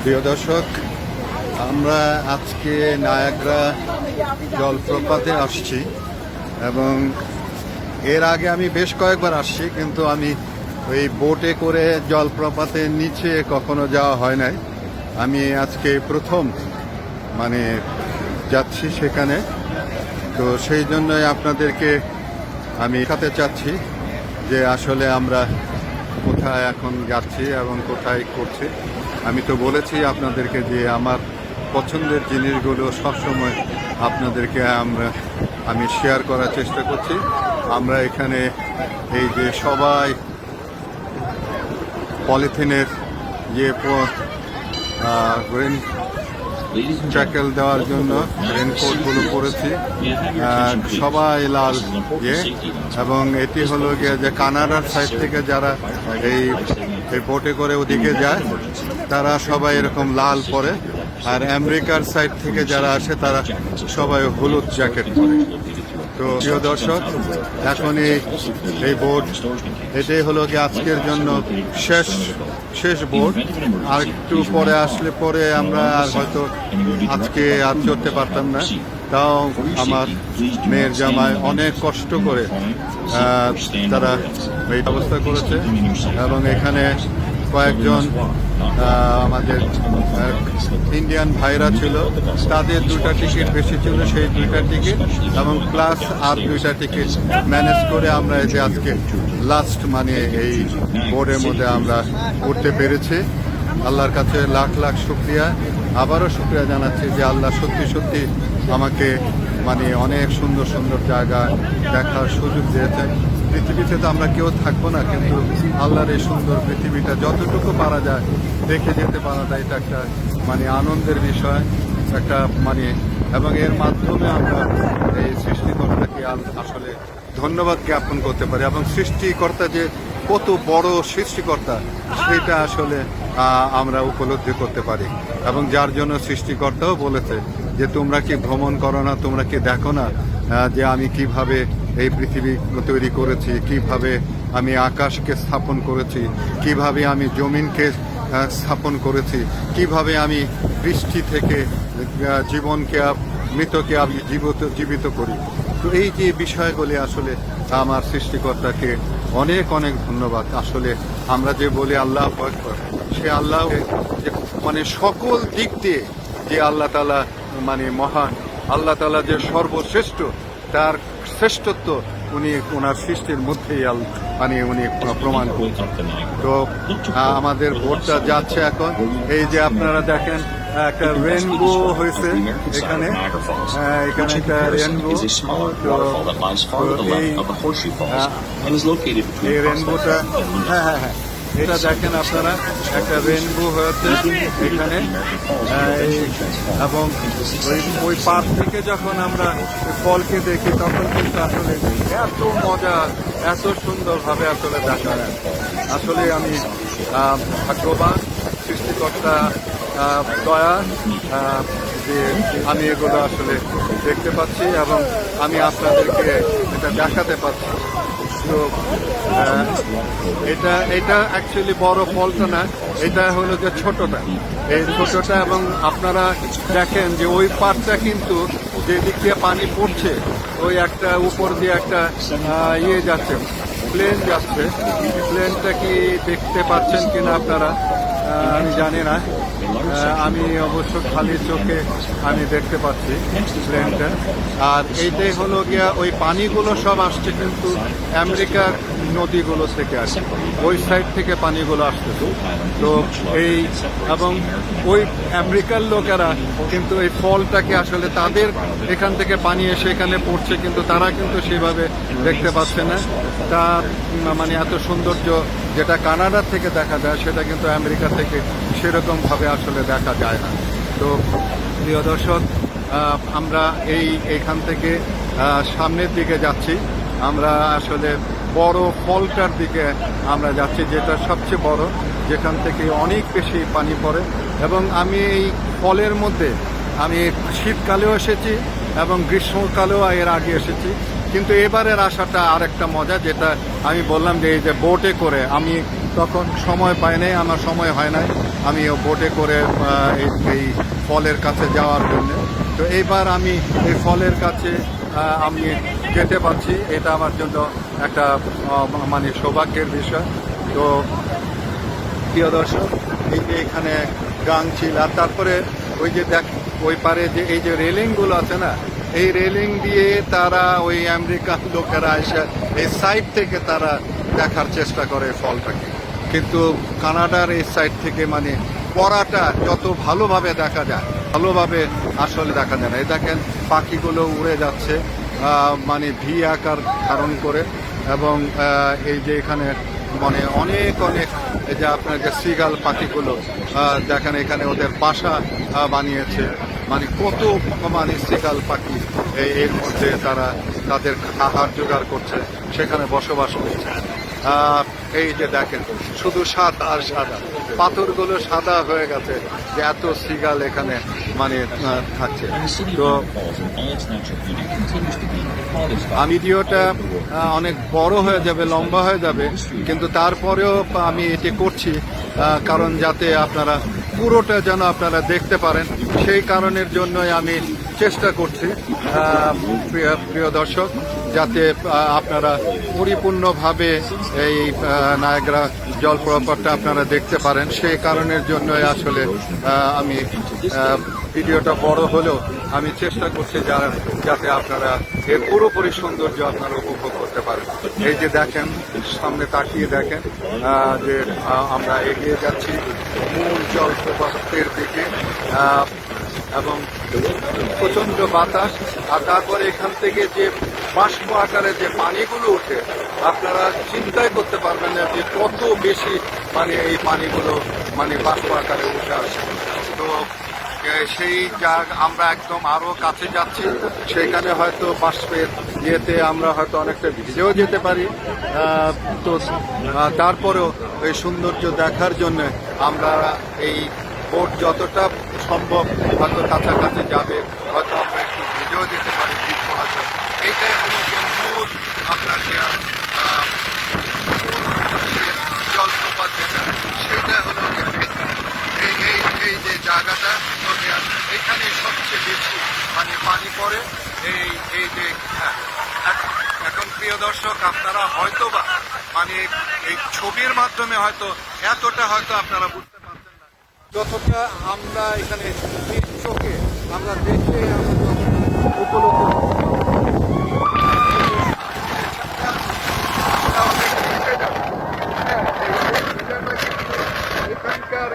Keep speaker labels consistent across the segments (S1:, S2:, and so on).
S1: প্রিয় দর্শক, আমরা আজকে নায়াগ্রা জলপ্রপাতে আসছি এবং এর আগে আমি বেশ কয়েকবার আসছি, কিন্তু আমি ওই বোটে করে জলপ্রপাতের নিচে কখনো যাওয়া হয় নাই। আমি আজকে প্রথম যাচ্ছি সেখানে। তো সেই জন্যই আপনাদেরকে আমি দেখাতে চাচ্ছি যে আসলে আমরা কোথায় এখন যাচ্ছি এবং কোথায় করছি। আমি তো বলেছি আপনাদেরকে যে আমার পছন্দের জিনিসগুলো সবসময় আপনাদেরকে আমি শেয়ার করার চেষ্টা করছি। আমরা এখানে এই যে সবাই পলিথিনের রেন ট্যাকেল দেওয়ার জন্য রেনকোটগুলো পরেছি, সবাই লাল এবং এটি হলো গিয়ে যে কানাডার সাইড থেকে যারা এই বোটে করে ওদিকে যায় তারা সবাই এরকম লাল পরে, আর আমেরিকার সাইড থেকে যারা আসে তারা সবাই হলুদ জ্যাকেট পরে। তো প্রিয় দর্শক, এখন এই বোট এটাই হলো কি আজকের জন্য শেষ বোট। আর একটু পরে আসলে পরে আমরা আর হয়তো আজকে আর চড়তে পারতাম না। তাও আমার মেয়ের জামাই অনেক কষ্ট করে তারা এই ব্যবস্থা করেছে এবং এখানে কয়েকজন আমাদের ইন্ডিয়ান ভাইরা ছিল, তাদের 2টা টিকিট বেশি ছিল, সেই 2টা টিকিট এবং প্লাস আর 2টা টিকিট ম্যানেজ করে আমরা এই যে আজকে লাস্ট এই বোর্ডের মধ্যে আমরা উঠতে পেরেছি। আল্লাহর কাছে লাখ লাখ শুকরিয়া, আবারও শুকরিয়া জানাচ্ছি যে আল্লাহ সত্যি সত্যি আমাকে অনেক সুন্দর সুন্দর জায়গা দেখার সুযোগ দিয়েছেন। পৃথিবীতে তো আমরা কেউ থাকবো না, কিন্তু আল্লাহর এই সুন্দর পৃথিবীটা যতটুকু পারা যায় দেখে যেতে পারাটা এটা একটা আনন্দের বিষয়, একটা এবং এর মাধ্যমে আমরা এই সৃষ্টিকর্তাকে আসলে ধন্যবাদ জ্ঞাপন করতে পারি এবং সৃষ্টিকর্তা যে কত বড় সৃষ্টিকর্তা সেটা আসলে আমরা উপলব্ধি করতে পারি। এবং যার জন্য সৃষ্টিকর্তাও বলেছে যে তোমরা কি ভ্রমণ করো না, তোমরা কি দেখো না যে আমি কিভাবে এই পৃথিবী তৈরি করেছি, কিভাবে আমি আকাশকে স্থাপন করেছি, কিভাবে আমি জমিনকে স্থাপন করেছি, কিভাবে আমি বৃষ্টি থেকে জীবনকে মৃতকে আমি জীবিত করি। তো এই যে বিষয়গুলি আসলে আমার সৃষ্টিকর্তাকে অনেক অনেক ধন্যবাদ। আসলে আমরা যে বলি আল্লাহ আকবার, সে আল্লাহ যে সকল দিক দিয়ে যে আল্লাহ তাআলা মহান, আল্লাহ তাআলা যে সর্বশ্রেষ্ঠ, তার শ্রেষ্ঠত্ব উনি ওনার সৃষ্টির মধ্যেই উনি প্রমাণ করছেন। তো আমাদের বোটটা যাচ্ছে এখন। এই যে আপনারা দেখেন একটা রেনবো হয়েছে এখানে, একটা রেনবো। এই রেনবোটা হ্যাঁ, এটা দেখেন আপনারা, একটা রেনবো হয়েছে এখানে। এবং ওই পার থেকে যখন আমরা ফলকে দেখি তখন কিন্তু আসলে এত মজা, এত সুন্দরভাবে আসলে দেখা যায়। আসলে আমি ভাগ্যবান, সৃষ্টিকর্তা দয়া যে আমি এগুলো আসলে দেখতে পাচ্ছি এবং আমি আপনাদেরকে এটা দেখাতে পাচ্ছি। তো এটা অ্যাকচুয়ালি বড় ফলটা না, এটা হলো যে ছোটটা, এই ছোটটা। এবং আপনারা দেখেন যে ওই পাটটা কিন্তু যেদিক দিয়ে পানি পড়ছে ওই একটা উপর দিয়ে একটা যাচ্ছে, প্লেন যাচ্ছে। প্লেনটা কি দেখতে পাচ্ছেন কিনা আপনারা আমি জানি না, আমি অবশ্য খালি চোখে আমি দেখতে পাচ্ছি প্লেনটা। আর এইটাই হলো গিয়া ওই পানিগুলো সব আসছে কিন্তু আমেরিকার নদীগুলো থেকে আসে, ওই সাইড থেকে পানিগুলো আসতেছে। তো এবং ওই আমেরিকার লোকেরা কিন্তু এই ফলটাকে আসলে তাদের এখান থেকে পানি এসে এখানে পড়ছে, কিন্তু তারা কিন্তু সেভাবে দেখতে পাচ্ছে না। তার এত সৌন্দর্য যেটা কানাডা থেকে দেখা যায় সেটা কিন্তু আমেরিকা থেকে সেরকম ভাবে আসলে দেখা যায় না। তো প্রিয় দর্শক, আমরা এইখান থেকে সামনের দিকে যাচ্ছি। আমরা আসলে বড় ফলটার দিকে আমরা যাচ্ছি, যেটা সবচেয়ে বড়, যেখান থেকে অনেক বেশি পানি পড়ে। এবং আমি এই ফলের মধ্যে আমি শীতকালেও এসেছি এবং গ্রীষ্মকালেও এর আগে এসেছি, কিন্তু এবারের আসাটা আর একটা মজা, যেটা আমি বললাম যে এই যে বোটে করে আমি তখন সময় পাই নাই, আমার সময় হয় নাই আমি বোটে করে এই ফলের কাছে যাওয়ার জন্য। তো এইবার আমি এই ফলের কাছে আমি যেতে পারছি, এটা আমার জন্য একটা মানে সৌভাগ্যের বিষয়। তো প্রিয় দর্শক, এই যে এখানে গাংচিল, আর তারপরে ওই যে দেখ ওই পারে যে এই যে রেলিংগুলো আছে না, এই রেলিং দিয়ে তারা ওই আমেরিকান লোকেরা এসে এই সাইড থেকে তারা দেখার চেষ্টা করে ফলটাকে, কিন্তু কানাডার এই সাইড থেকে মানে পরাটা যত ভালোভাবে দেখা যায়, ভালোভাবে আসলে দেখা যায় না। এই দেখেন পাখিগুলো উড়ে যাচ্ছে মানে ভি আকার ধারণ করে, এবং এই যে এখানে মানে অনেক অনেক এই যে আপনার যে সিগাল পাখিগুলো দেখেন এখানে ওদের বাসা বানিয়েছে, মানে কত মানে সিগাল পাখি এর মধ্যে তারা তাদের আহার জোগাড় করছে, সেখানে বসবাস করছে। এই যে দেখেন শুধু সাদা আর সাদা, পাথরগুলো সাদা হয়ে গেছে যে এত সিগাল এখানে মানে থাকছে। তো ভিডিওটা অনেক বড় হয়ে যাবে, লম্বা হয়ে যাবে, কিন্তু তারপরেও আমি এটি করছি কারণ যাতে আপনারা পুরোটা যেন আপনারা দেখতে পারেন, সেই কারণের জন্যই আমি চেষ্টা করছি প্রিয় দর্শক, যাতে আপনারা পরিপূর্ণভাবে এই নায়াগ্রা জলপ্রপাতটা আপনারা দেখতে পারেন। সেই কারণের জন্যই আসলে আমি ভিডিওটা বড় হলেও আমি চেষ্টা করছি যাতে আপনারা এর পুরোপুরি সৌন্দর্য আপনারা উপভোগ করতে পারেন। এই যে দেখেন সামনে তাকিয়ে দেখেন যে আমরা এগিয়ে যাচ্ছি মূল জলপ্রপাতের দিকে, এবং প্রচন্ড বাতাস, আর তারপরে এখান থেকে যে বাষ্প আকারে যে পানিগুলো উঠে আপনারা চিন্তাই করতে পারবেন না যে কত বেশি মানে এই পানিগুলো মানে বাষ্প আকারে উঠে আসে। তো সেই জায়গা আমরা একদম আরো কাছে যাচ্ছি, সেখানে হয়তো বাষ্পের ইয়েতে আমরা হয়তো অনেকটা ভিজেও যেতে পারি। তো তারপরেও এই সৌন্দর্য দেখার জন্য আমরা এই বোট যতটা সম্ভব হয়তো কাছাকাছি যাবে, হয়তো আমরা একটু ভিজেও যেতে পারি। এইটাই হলো যে মূল আপনার যে জলপ্রপাত যেটা, সেটা হলো এই যে জায়গাটা এখানে সবচেয়ে বেশি মানে পানি পড়ে। এই যে এখন প্রিয় দর্শক, আপনারা হয়তোবা মানে এই ছবির মাধ্যমে হয়তো এতটা হয়তো আপনারা বুঝতে পারছেন না, যতটা আমরা এখানে চোখে আমরা দেখে আমরা উপলব্ধি এখানকার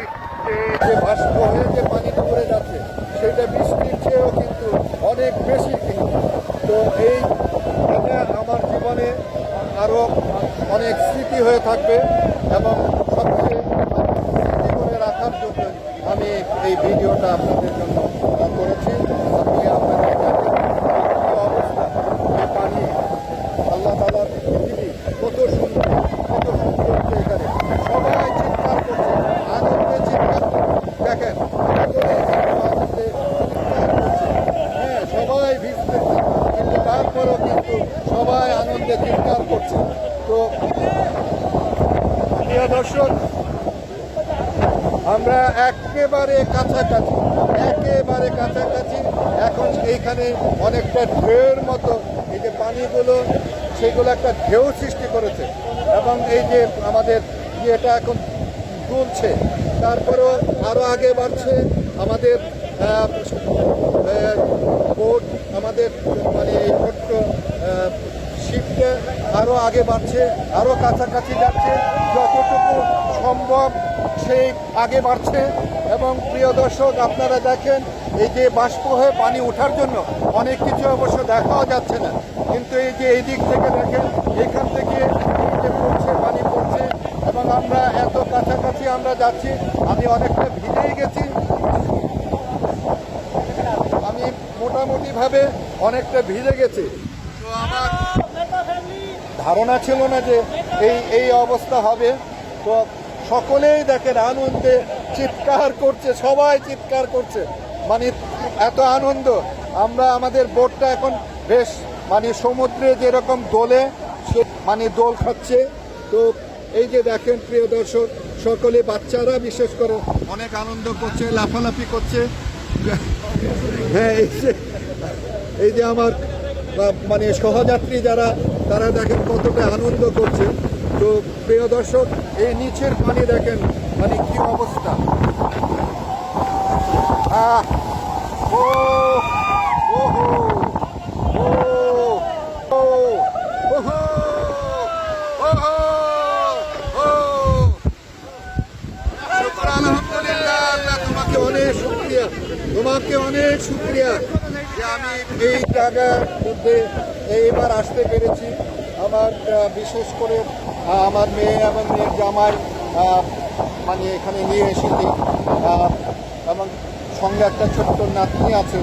S1: যে বাষ্প হয়ে যে পানিটা পড়ে যাচ্ছে সেটা বৃষ্টির চেয়েও কিন্তু অনেক বেশি কিন্তু। তো এটা আমার জীবনে আরো অনেক স্মৃতি হয়ে থাকবে, এবং সবচেয়ে স্মৃতি করে রাখার জন্য আমি এই ভিডিওটা আপনাদের জন্য করেছি। আপনি আপনাদের অবস্থা পানি আল্লাহ তাআলার পৃথিবী কত সুন্দর, কত সুন্দর এখানে সবাই চিৎকার করছে, আনন্দে চিৎকার দেখেন, আনন্দে চিৎকার করছে। হ্যাঁ, সবাই ভিজতেছে, কিন্তু তারপরেও কিন্তু সবাই আনন্দে চিৎকার করছে। তো প্রিয় দর্শক, আমরা একেবারে কাছাকাছি, এখন এইখানে অনেকটা ঢেউয়ের মতো এই যে পানিগুলো সেগুলো একটা ঢেউ সৃষ্টি করেছে, এবং এই যে আমাদের ইয়েটা এখন দুলছে, তারপরেও আরো আগে বাড়ছে আমাদের বোট, আমাদের মানে এই ছোট্ট শিপটা আরো আগে বাড়ছে, আরো কাছাকাছি যাচ্ছে, যতটুকু সম্ভব সেই আগে বাড়ছে। এবং প্রিয় দর্শক, আপনারা দেখেন এই যে বাষ্প হয়ে পানি ওঠার জন্য অনেক কিছু অবশ্য দেখাও যাচ্ছে না, কিন্তু এই যে এই দিক থেকে দেখেন, এখান থেকে এই যে পড়ছে, পানি পড়ছে, এবং আমরা এত কাছাকাছি আমরা যাচ্ছি। আমি অনেকটা ভিজেই গেছি, আমি মোটামুটি ভাবে অনেকটা ভিজে গেছি। তো আমার ধারণা ছিল না যে এই অবস্থা হবে। তো সকলেই দেখেন আনন্দে চিৎকার করছে, সবাই চিৎকার করছে, মানে এত আনন্দ। আমরা আমাদের বোটটা এখন বেশ মানে সমুদ্রে যেরকম দোলে সে মানে দোল খাচ্ছে। তো এই যে দেখেন প্রিয় দর্শক, সকলে বাচ্চারা বিশেষ করে অনেক আনন্দ করছে, লাফালাফি করছে। হ্যাঁ, এই যে আমার মানে সহযাত্রী যারা, তারা দেখেন কতটা আনন্দ করছে। তো প্রিয় দর্শক, এই নিচের পানি দেখেন মানে কি অবস্থা। ও ও ও আলহামদুলিল্লাহ, আল্লাহ তোমাকে অনেক শুকরিয়া, তোমাকে অনেক শুকরিয়া যে আমি এই জায়গার মধ্যে এইবার আসতে পেরেছি। আমার বিশেষ করে আমার মেয়ে এবং মেয়ের জামাই মানে এখানে নিয়ে এসেছি, এবং সঙ্গে একটা ছোট্ট নাতনি আছে।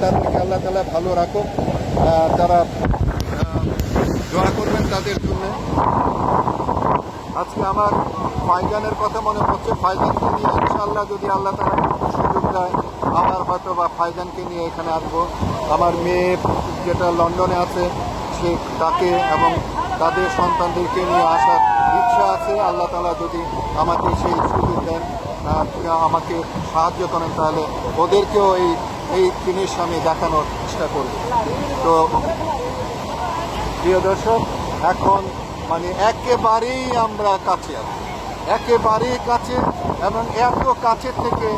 S1: তাদেরকে আল্লাহ তাআলা ভালো রাখুক, তারা দোয়া করবেন তাদের জন্য। আজকে আমার ফাইজানের কথা মনে পড়ছে, ফাইজানকে নিয়ে ইনশাআল্লাহ যদি আল্লাহ তাআলা সুযোগ দেয়, আমার হয়তো বা ফাইজানকে নিয়ে এখানে আসবো। আমার মেয়ে যেটা লন্ডনে আছে, সে তাকে এবং তাদের সন্তানদেরকে নিয়ে আসার ইচ্ছা আছে। আল্লাহ তাআলা যদি আমাকে সেই সুযোগ দেন, আমাকে সাহায্য করেন, তাহলে ওদেরকেও এই জিনিস আমি দেখানোর চেষ্টা করব। তো প্রিয় দর্শক, এখন মানে একেবারেই আমরা কাছে আছি, একেবারেই কাছে, এবং এত কাছের থেকে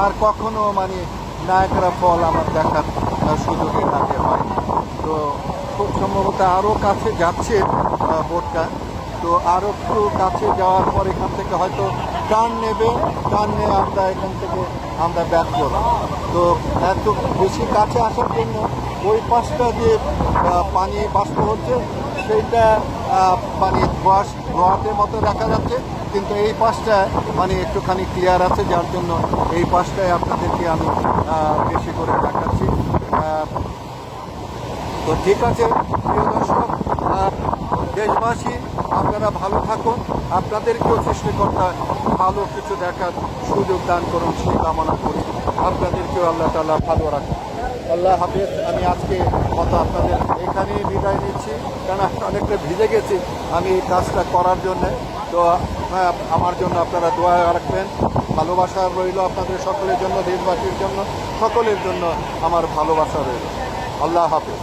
S1: আর কখনো মানে নায়াগ্রা ফল আমার দেখার সুযোগের আগে হয়। তো খুব সম্ভবত আরও কাছে যাচ্ছে বোটটা। তো আরও একটু কাছে যাওয়ার পর এখান থেকে হয়তো টার্ন নেবে, টার্ন নিয়ে আমরা এখান থেকে আমরা ব্যাক করব। তো এত বেশি কাছে আসার জন্য ওই পাশটা দিয়ে পানি বাষ্প হচ্ছে, সেইটা মানে ধোয়াটের মতো দেখা যাচ্ছে, কিন্তু এই পাশটা মানে একটুখানি ক্লিয়ার আছে, যার জন্য এই পাশটায় আপনাদেরকে আমি বেশি করে দেখাচ্ছি। তো ঠিক আছে প্রিয় দর্শক, দেশবাসী আপনারা ভালো থাকুন, আপনাদেরকেও সৃষ্টিকর্তা ভালো কিছু দেখার সুযোগ দান করুন সেই কামনা করি। আপনাদেরকেও আল্লাহ তাআলা ভালো রাখুন। আল্লাহ হাফেজ। আমি আজকে মতো আপনাদের এখানেই বিদায় নিচ্ছি, কারণ অনেকটা ভিজে গেছি আমি এই কাজটা করার জন্যে। তো আমার জন্য আপনারা দোয়া রাখবেন, ভালোবাসা রইল আপনাদের সকলের জন্য, দেশবাসীর জন্য, সকলের জন্য আমার ভালোবাসা রইল। আল্লাহ হাফেজ।